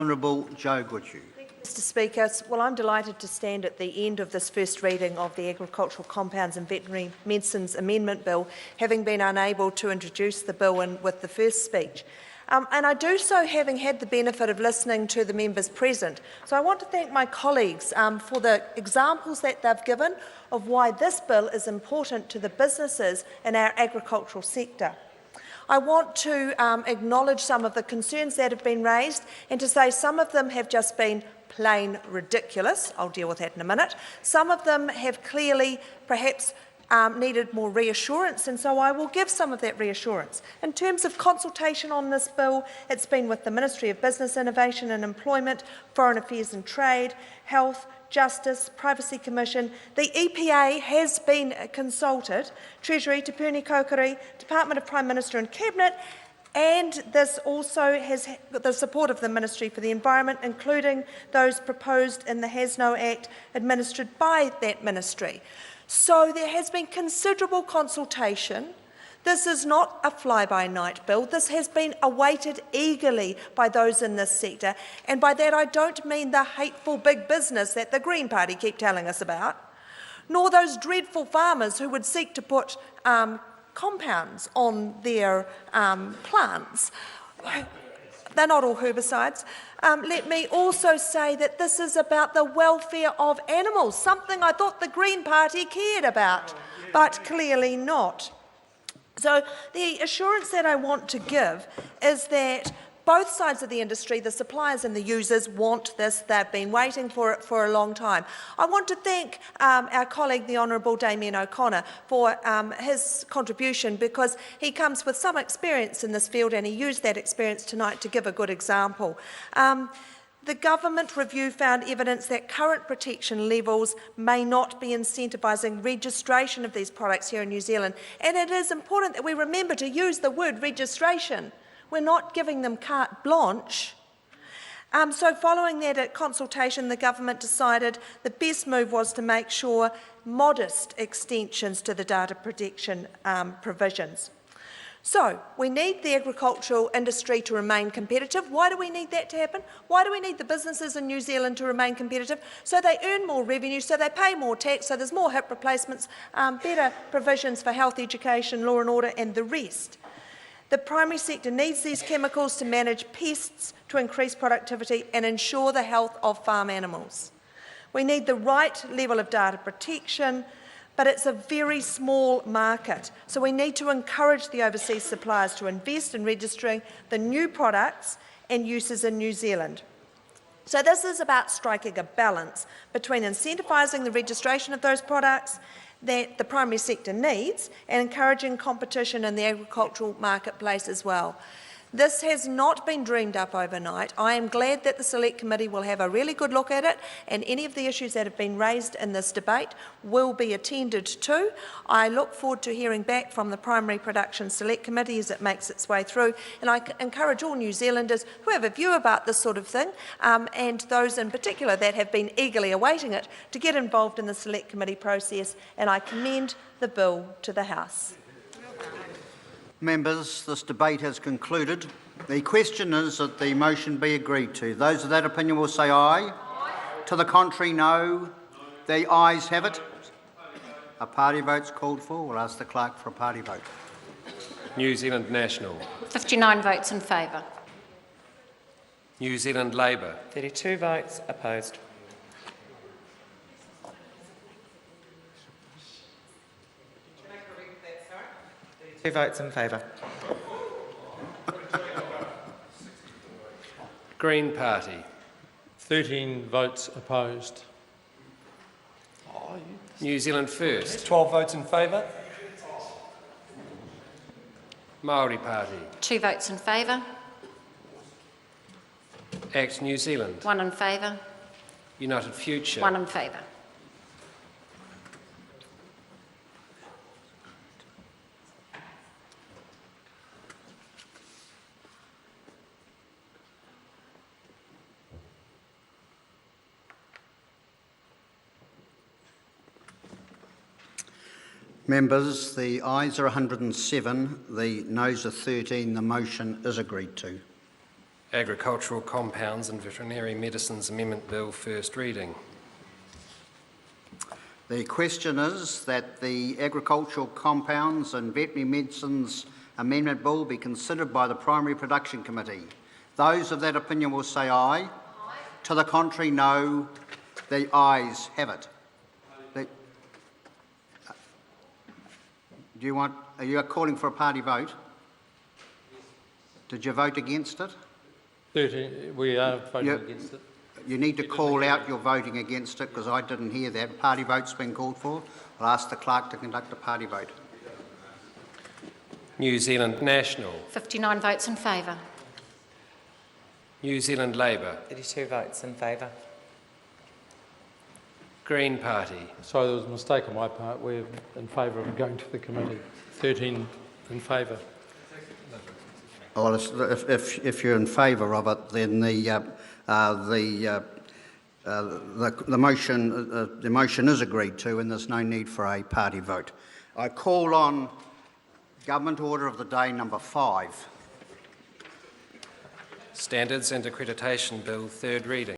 Honourable Joe Goodhue. Mr Speaker, well, I'm delighted to stand at the end of this first reading of the Agricultural Compounds and Veterinary Medicines Amendment Bill, having been unable to introduce the bill with the first speech. And I do so having had the benefit of listening to the members present. So I want to thank my colleagues for the examples that they've given of why this bill is important to the businesses in our agricultural sector. I want to acknowledge some of the concerns that have been raised and to say some of them have just been plain ridiculous. I'll deal with that in a minute. Some of them have clearly perhaps needed more reassurance, and so I will give some of that reassurance. In terms of consultation on this bill, it's been with the Ministry of Business, Innovation and Employment, Foreign Affairs and Trade, Health, Justice, Privacy Commission. The EPA has been consulted, Treasury, Te Puni Kaukari, Department of Prime Minister and Cabinet, and this also has the support of the Ministry for the Environment, including those proposed in the HASNO Act administered by that ministry. So there has been considerable consultation. This is not a fly-by-night bill. This has been awaited eagerly by those in this sector. And by that I don't mean the hateful big business that the Green Party keep telling us about, nor those dreadful farmers who would seek to put compounds on their plants. They're not all herbicides. Let me also say that this is about the welfare of animals, something I thought the Green Party cared about, but clearly not. So the assurance that I want to give is that both sides of the industry, the suppliers and the users, want this. They've been waiting for it for a long time. I want to thank our colleague, the Honourable Damien O'Connor, for his contribution, because he comes with some experience in this field and he used that experience tonight to give a good example. The government review found evidence that current protection levels may not be incentivising registration of these products here in New Zealand. And it is important that we remember to use the word registration. We're not giving them carte blanche. So following that consultation, the government decided the best move was to make sure modest extensions to the data protection provisions. So we need the agricultural industry to remain competitive. Why do we need that to happen? Why do we need the businesses in New Zealand to remain competitive? So they earn more revenue, so they pay more tax, so there's more hip replacements, better provisions for health, education, law and order and the rest. The primary sector needs these chemicals to manage pests, to increase productivity and ensure the health of farm animals. We need the right level of data protection, but it's a very small market. So we need to encourage the overseas suppliers to invest in registering the new products and uses in New Zealand. So this is about striking a balance between incentivising the registration of those products that the primary sector needs and encouraging competition in the agricultural marketplace as well. This has not been dreamed up overnight. I am glad that the Select Committee will have a really good look at it, and any of the issues that have been raised in this debate will be attended to. I look forward to hearing back from the Primary Production Select Committee as it makes its way through, and I encourage all New Zealanders who have a view about this sort of thing, and those in particular that have been eagerly awaiting it, to get involved in the Select Committee process, and I commend the bill to the House. Members, this debate has concluded. The question is that the motion be agreed to. Those of that opinion will say aye. Aye. To the contrary, no. The ayes have it. A party vote's called for. We'll ask the clerk for a party vote. New Zealand National. 59 votes in favour. New Zealand Labour. 32 votes opposed. Two votes in favour. Green Party. 13 votes opposed. New Zealand First. 12 votes in favour. Māori Party. 2 votes in favour. Act New Zealand. 1 in favour. United Future. 1 in favour. Members, the ayes are 107, the noes are 13. The motion is agreed to. Agricultural Compounds and Veterinary Medicines Amendment Bill, first reading. The question is that the Agricultural Compounds and Veterinary Medicines Amendment Bill be considered by the Primary Production Committee. Those of that opinion will say aye. To the contrary, no. The ayes have it. Are you calling for a party vote? Did you vote against it? 13, we are voting against it. You need to call out you're voting against it because I didn't hear that. A party vote's been called for. I'll ask the clerk to conduct a party vote. New Zealand National. 59 votes in favour. New Zealand Labour. 32 votes in favour. Green Party. Sorry, there was a mistake on my part. We're in favour of going to the committee. 13 in favour. Well, if you're in favour of it, then the motion is agreed to, and there's no need for a party vote. I call on Government Order of the Day number 5. Standards and Accreditation Bill, third reading.